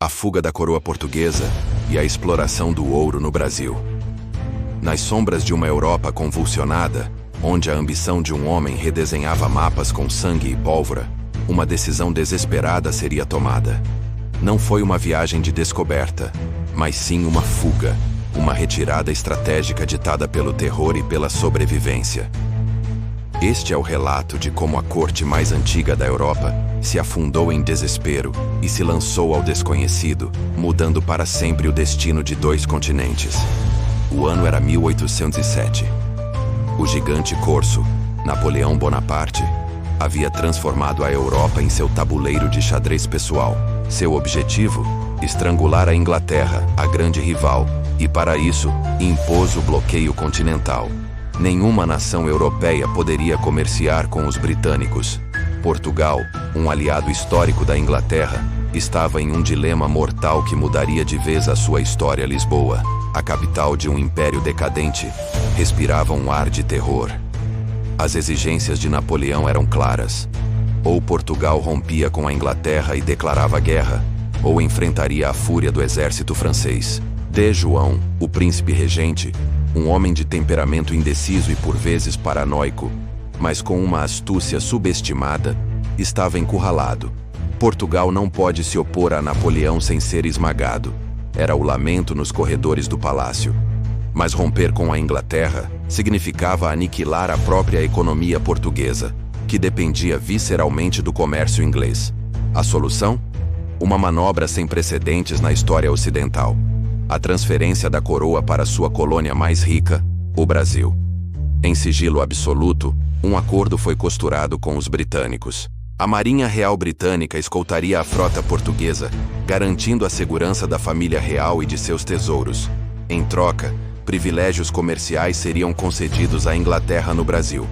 a fuga da coroa portuguesa e a exploração do ouro no Brasil. Nas sombras de uma Europa convulsionada, onde a ambição de um homem redesenhava mapas com sangue e pólvora, uma decisão desesperada seria tomada. Não foi uma viagem de descoberta, mas sim uma fuga, uma retirada estratégica ditada pelo terror e pela sobrevivência. Este é o relato de como a corte mais antiga da Europa se afundou em desespero e se lançou ao desconhecido, mudando para sempre o destino de 2 continentes. O ano era 1807. O gigante corso, Napoleão Bonaparte, havia transformado a Europa em seu tabuleiro de xadrez pessoal. Seu objetivo? Estrangular a Inglaterra, a grande rival, e para isso, impôs o bloqueio continental. Nenhuma nação europeia poderia comerciar com os britânicos. Portugal, um aliado histórico da Inglaterra, estava em um dilema mortal que mudaria de vez a sua história. Lisboa, a capital de um império decadente, respirava um ar de terror. As exigências de Napoleão eram claras. Ou Portugal rompia com a Inglaterra e declarava guerra, ou enfrentaria a fúria do exército francês. D. João, o príncipe regente, um homem de temperamento indeciso e por vezes paranoico, mas com uma astúcia subestimada, estava encurralado. Portugal não pode se opor a Napoleão sem ser esmagado. Era o lamento nos corredores do palácio. Mas romper com a Inglaterra significava aniquilar a própria economia portuguesa, que dependia visceralmente do comércio inglês. A solução? Uma manobra sem precedentes na história ocidental. A transferência da coroa para sua colônia mais rica, o Brasil. Em sigilo absoluto, um acordo foi costurado com os britânicos. A Marinha Real Britânica escoltaria a frota portuguesa, garantindo a segurança da família real e de seus tesouros. Em troca, privilégios comerciais seriam concedidos à Inglaterra no Brasil.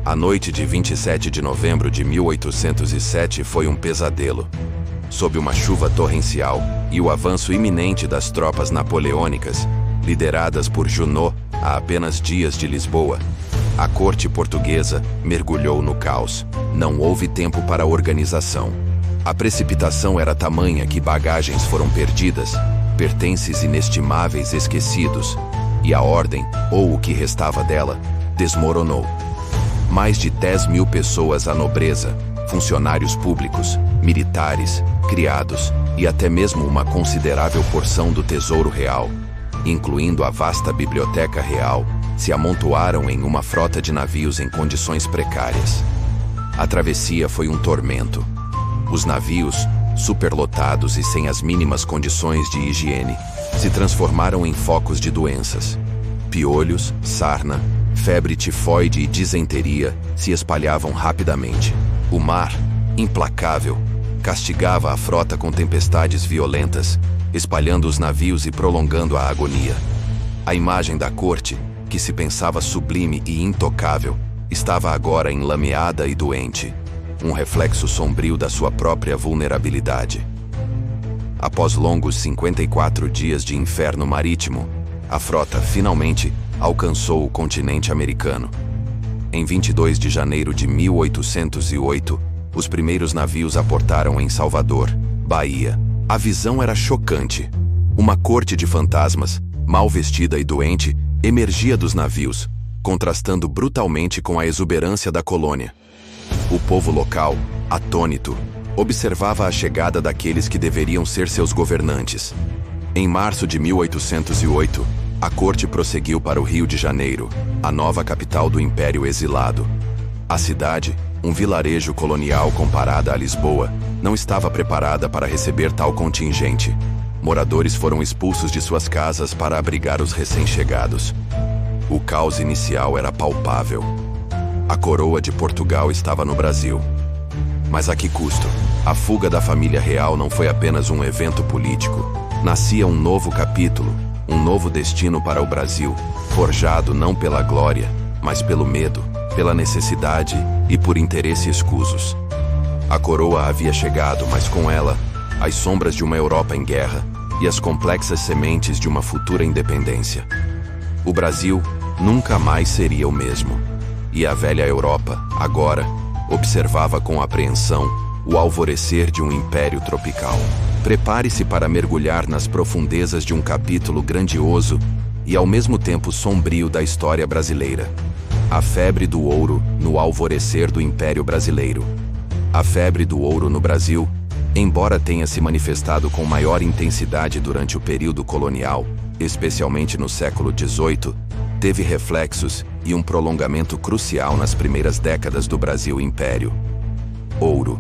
A noite de 27 de novembro de 1807 foi um pesadelo. Sob uma chuva torrencial e o avanço iminente das tropas napoleônicas, lideradas por Junot, a apenas dias de Lisboa, a corte portuguesa mergulhou no caos. Não houve tempo para organização. A precipitação era tamanha que bagagens foram perdidas, pertences inestimáveis esquecidos, e a ordem, ou o que restava dela, desmoronou. Mais de 10.000 pessoas à nobreza, funcionários públicos, militares, criados e até mesmo uma considerável porção do tesouro real, incluindo a vasta biblioteca real, se amontoaram em uma frota de navios em condições precárias. A travessia foi um tormento. Os navios, superlotados e sem as mínimas condições de higiene, se transformaram em focos de doenças. Piolhos, sarna, febre tifoide e disenteria se espalhavam rapidamente. O mar, implacável, castigava a frota com tempestades violentas, espalhando os navios e prolongando a agonia. A imagem da corte, que se pensava sublime e intocável, estava agora enlameada e doente, um reflexo sombrio da sua própria vulnerabilidade. Após longos 54 dias de inferno marítimo, a frota finalmente alcançou o continente americano. Em 22 de janeiro de 1808, os primeiros navios aportaram em Salvador, Bahia. A visão era chocante. Uma corte de fantasmas, mal vestida e doente, emergia dos navios, contrastando brutalmente com a exuberância da colônia. O povo local, atônito, observava a chegada daqueles que deveriam ser seus governantes. Em março de 1808, a corte prosseguiu para o Rio de Janeiro, a nova capital do Império exilado. A cidade, um vilarejo colonial comparada a Lisboa, não estava preparada para receber tal contingente. Moradores foram expulsos de suas casas para abrigar os recém-chegados. O caos inicial era palpável. A coroa de Portugal estava no Brasil. Mas a que custo? A fuga da família real não foi apenas um evento político. Nascia um novo capítulo, um novo destino para o Brasil, forjado não pela glória, mas pelo medo, pela necessidade e por interesse escusos. A coroa havia chegado, mas com ela, as sombras de uma Europa em guerra e as complexas sementes de uma futura independência. O Brasil nunca mais seria o mesmo. E a velha Europa, agora, observava com apreensão o alvorecer de um império tropical. Prepare-se para mergulhar nas profundezas de um capítulo grandioso e ao mesmo tempo sombrio da história brasileira. A febre do ouro no alvorecer do Império Brasileiro. A febre do ouro no Brasil, embora tenha se manifestado com maior intensidade durante o período colonial, especialmente no século XVIII, teve reflexos e um prolongamento crucial nas primeiras décadas do Brasil Império. Ouro.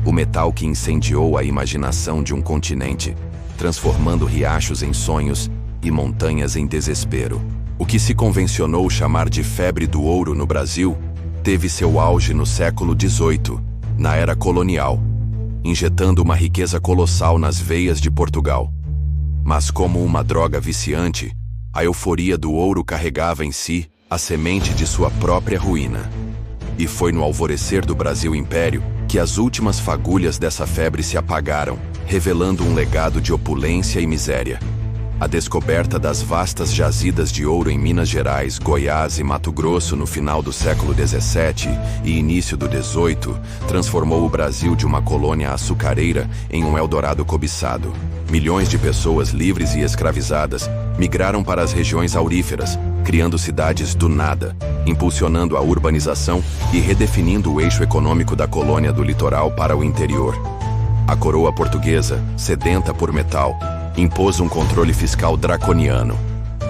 O metal que incendiou a imaginação de um continente, transformando riachos em sonhos e montanhas em desespero. O que se convencionou chamar de febre do ouro no Brasil teve seu auge no século XVIII, na era colonial, injetando uma riqueza colossal nas veias de Portugal. Mas como uma droga viciante, a euforia do ouro carregava em si a semente de sua própria ruína. E foi no alvorecer do Brasil Império que as últimas fagulhas dessa febre se apagaram, revelando um legado de opulência e miséria. A descoberta das vastas jazidas de ouro em Minas Gerais, Goiás e Mato Grosso no final do século XVII e início do XVIII transformou o Brasil de uma colônia açucareira em um Eldorado cobiçado. Milhões de pessoas livres e escravizadas migraram para as regiões auríferas, criando cidades do nada, impulsionando a urbanização e redefinindo o eixo econômico da colônia do litoral para o interior. A coroa portuguesa, sedenta por metal, impôs um controle fiscal draconiano.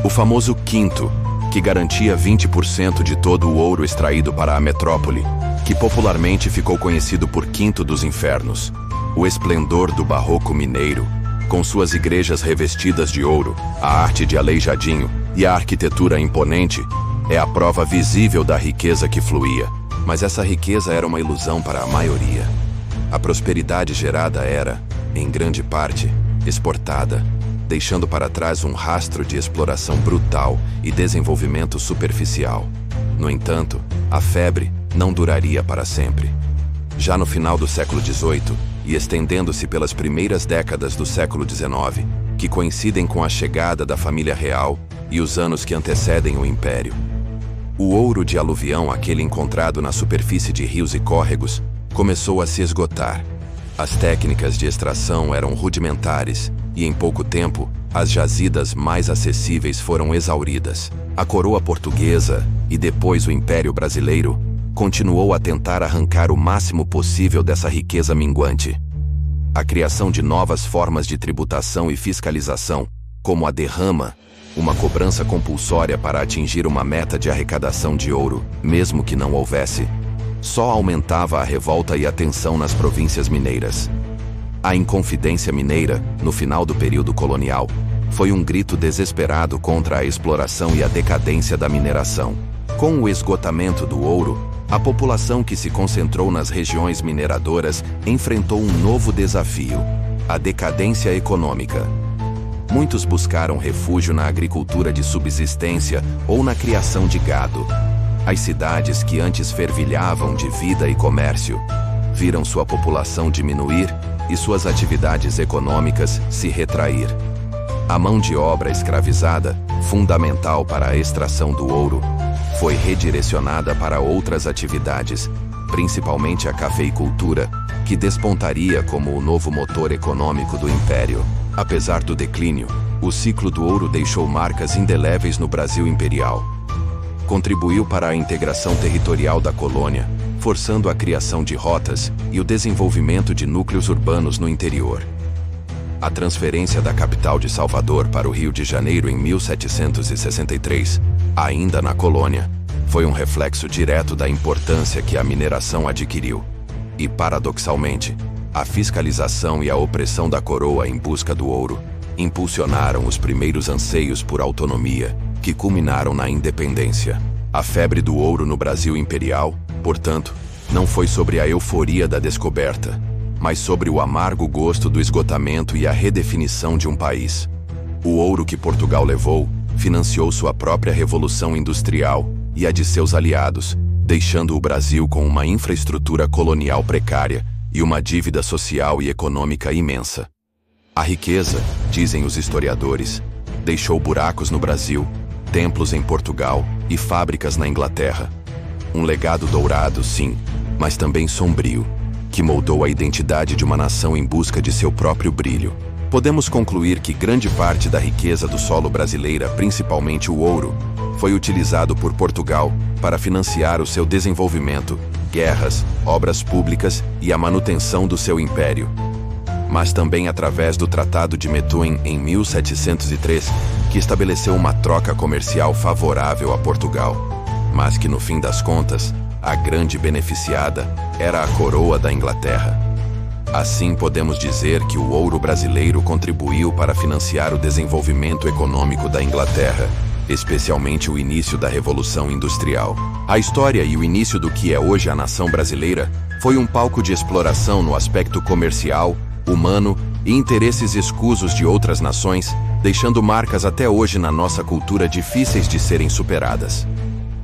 O famoso quinto, que garantia 20% de todo o ouro extraído para a metrópole, que popularmente ficou conhecido por Quinto dos Infernos. O esplendor do barroco mineiro, com suas igrejas revestidas de ouro, a arte de Aleijadinho e a arquitetura imponente, é a prova visível da riqueza que fluía. Mas essa riqueza era uma ilusão para a maioria. A prosperidade gerada era, em grande parte, exportada, deixando para trás um rastro de exploração brutal e desenvolvimento superficial. No entanto, a febre não duraria para sempre. Já no final do século XVIII e estendendo-se pelas primeiras décadas do século XIX, que coincidem com a chegada da família real e os anos que antecedem o Império. O ouro de aluvião, aquele encontrado na superfície de rios e córregos, começou a se esgotar. As técnicas de extração eram rudimentares e, em pouco tempo, as jazidas mais acessíveis foram exauridas. A coroa portuguesa, e depois o Império Brasileiro, continuou a tentar arrancar o máximo possível dessa riqueza minguante. A criação de novas formas de tributação e fiscalização, como a derrama, uma cobrança compulsória para atingir uma meta de arrecadação de ouro, mesmo que não houvesse, só aumentava a revolta e a tensão nas províncias mineiras. A Inconfidência Mineira, no final do período colonial, foi um grito desesperado contra a exploração e a decadência da mineração. Com o esgotamento do ouro, a população que se concentrou nas regiões mineradoras enfrentou um novo desafio: a decadência econômica. Muitos buscaram refúgio na agricultura de subsistência ou na criação de gado. As cidades que antes fervilhavam de vida e comércio viram sua população diminuir e suas atividades econômicas se retrair. A mão de obra escravizada, fundamental para a extração do ouro, foi redirecionada para outras atividades, principalmente a cafeicultura, que despontaria como o novo motor econômico do Império. Apesar do declínio, o ciclo do ouro deixou marcas indeléveis no Brasil imperial. Contribuiu para a integração territorial da colônia, forçando a criação de rotas e o desenvolvimento de núcleos urbanos no interior. A transferência da capital de Salvador para o Rio de Janeiro em 1763, ainda na colônia, foi um reflexo direto da importância que a mineração adquiriu. E, paradoxalmente, a fiscalização e a opressão da coroa em busca do ouro impulsionaram os primeiros anseios por autonomia, que culminaram na independência. A febre do ouro no Brasil imperial, portanto, não foi sobre a euforia da descoberta, mas sobre o amargo gosto do esgotamento e a redefinição de um país. O ouro que Portugal levou financiou sua própria revolução industrial e a de seus aliados, deixando o Brasil com uma infraestrutura colonial precária e uma dívida social e econômica imensa. A riqueza, dizem os historiadores, deixou buracos no Brasil, templos em Portugal e fábricas na Inglaterra. Um legado dourado, sim, mas também sombrio, que moldou a identidade de uma nação em busca de seu próprio brilho. Podemos concluir que grande parte da riqueza do solo brasileira, principalmente o ouro, foi utilizado por Portugal para financiar o seu desenvolvimento, guerras, obras públicas e a manutenção do seu império. Mas também através do Tratado de Methuen em 1703, que estabeleceu uma troca comercial favorável a Portugal, mas que no fim das contas, a grande beneficiada era a coroa da Inglaterra. Assim, podemos dizer que o ouro brasileiro contribuiu para financiar o desenvolvimento econômico da Inglaterra, especialmente o início da Revolução Industrial. A história e o início do que é hoje a nação brasileira foi um palco de exploração no aspecto comercial, humano e interesses escusos de outras nações, deixando marcas até hoje na nossa cultura difíceis de serem superadas.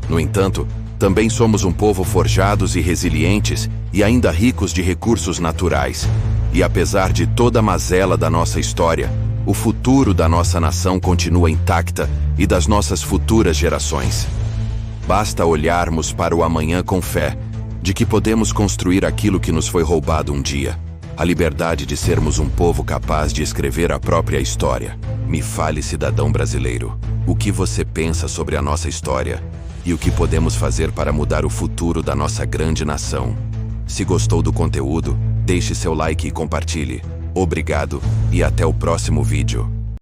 No entanto, também somos um povo forjados e resilientes e ainda ricos de recursos naturais. E apesar de toda a mazela da nossa história, o futuro da nossa nação continua intacta e das nossas futuras gerações. Basta olharmos para o amanhã com fé, de que podemos construir aquilo que nos foi roubado um dia. A liberdade de sermos um povo capaz de escrever a própria história. Me fale, cidadão brasileiro, o que você pensa sobre a nossa história e o que podemos fazer para mudar o futuro da nossa grande nação. Se gostou do conteúdo, deixe seu like e compartilhe. Obrigado e até o próximo vídeo.